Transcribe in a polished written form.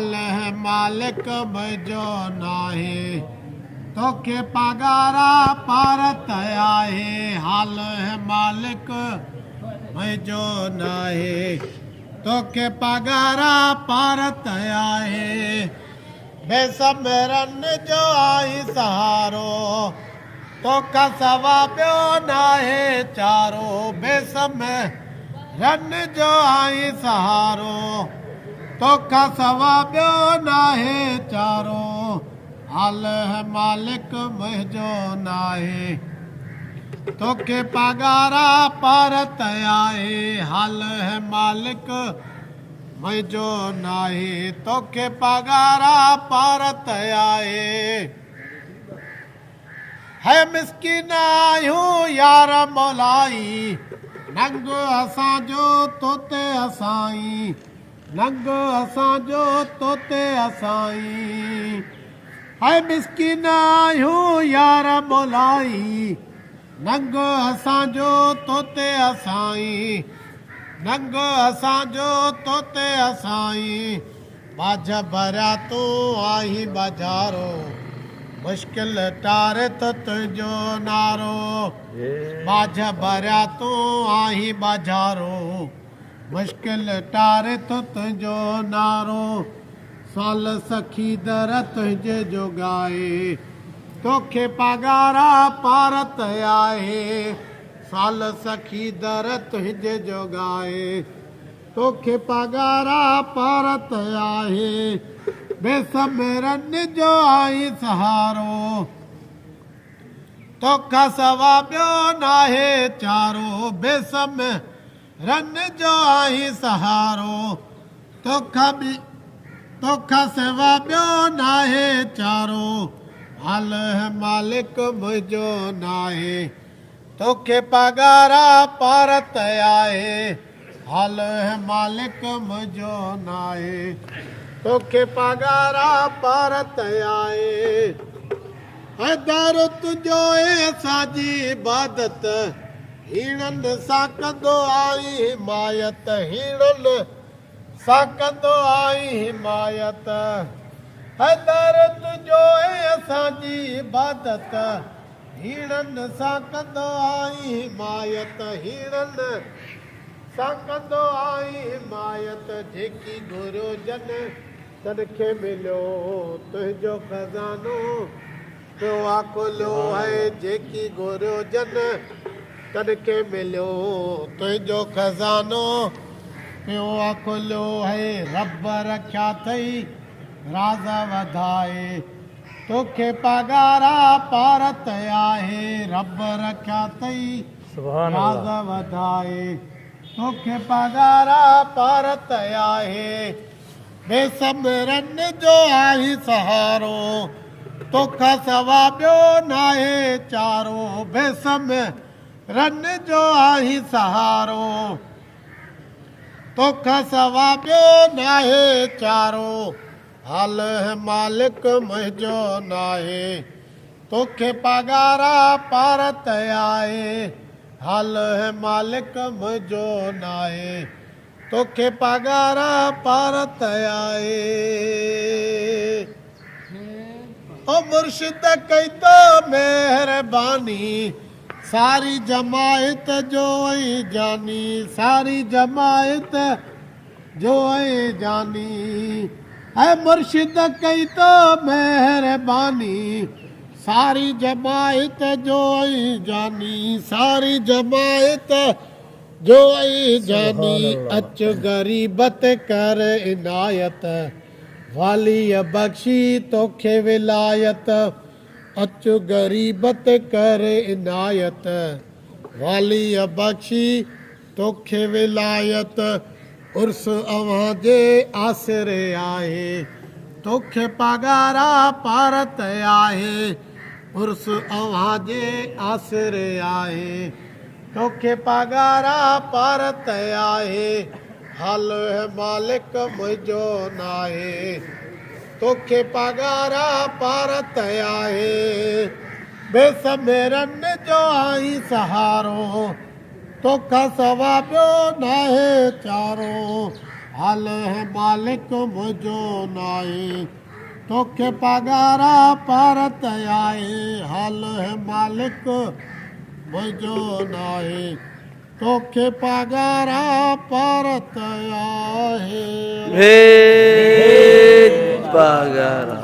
हाल है मालिक मुंहिंजो नाहे तोखे पगारा पारत आहे हाल है मालिक मुंहिंजो नाहे तोखे पगारा पारत आहे बेसमरन जो आई सहारो तोखा सवा ॿियो नाहे चारो बेसमरन जो आई सहारो तोखा सवा ॿियो नाहे चारो हाल है मालिक मुंहिंजो नाहे तोखे पगारा पारत आहे हाल है मालिक मुंहिंजो नाहे तोखे पगारा पारत आहे है मिसकिन आहियूं यार मौलाई नंग असांजो तोते असाई नंग असांजो तोते असाई है मिसकिन आहियूं यार मौलाई नंग असांजो तोते असाई नंग असांजो तोते असाई बाझ भरिया तूं आई बाज़ारो मुश्किल टारे तो तुंहिंजो नारो बाझ भरिया तूं आई बाज़ारो मुश्किल टारे तो तुंहिंजो नारो साल सखी दर तुंहिंजे जोगाए तोखे पगारा पारत आहे साल सखी दर तुंहिंजे जोगाए तोखे पगारा पारत आहे बेसमरन जो आई सहारो तोखा सवा ॿियो नाहे चारो बेसमरन जो आई सहारो तोखा सवा ॿियो नाहे चारो हाल है मालिक मुंहिंजो नाहे तोखे पगारा पारत आहे हाल है मालिक मुंहिंजो नाहे तोखे पगारा पारत आहे दर तुंहिंजो असांजी इबादत हीणनि सां कंदो आई हिमायत हीणनि सां कंदो आई हिमायत दर तुंहिंजो असांजी इबादत हीणनि सां कंदो आई हिमायत हीणनि सां कंदो आई हिमायत जेकी घुरियो जन तनखे मिलियो तुंहिंजो खज़ानो पियो आहे खुलियो आहे जेकी घुरियो जन तनखे मिलियो तुंहिंजो खज़ानो पियो आहे खुलियो आहे रब रखिया अथई राज़ वधाए तोखे पगारा पारत आहे रब रखिया अथई राज़ वधाए तोखे पगारा पारत आहे बेसमरन जो आई सहारो तोखा सवा ॿियो नाहे चारो बेसमरन जो आई सहारो तोखा सवा ॿियो नाहे चारो हाल है मालिक मुंहिंजो नाहे तोखे पगारा पारत आहे हाल है मालिक मुंहिंजो नाहे तोखे पगारा पारत आहे ओ मुर्शिद कई तो महिरबानी सारी जमायत जो ऐं जानी सारी जमायत जो ऐं जानी ऐं मुर्शिद कई तो महिरबानी सारी जमायत जो ऐं जानी सारी जमायत जो ऐं जानी अच गरीबत कर इनायत वालीअ बख़्शी तोखे विलायत अच गरीबत कर इनायत वालीअ बख़्शी तोखे विलायत उर्स अव्हां जे आसिरे आहे तोखे पगारा पारत आहे उर्स अव्हां जे आसिरे आहे तोखे पगारा पारत आहे हाल है मालिक मुंहिंजो नाहे तोखे पगारा पारत आहे बेसमरन जो आई सहारो तोखा सवा ॿियो नाहे चारो हल है मालिक मुझो नाए तोखे पगारा परत आए हल है मालिक मुझो नाए तोखे पगारा परत आए हे पगारा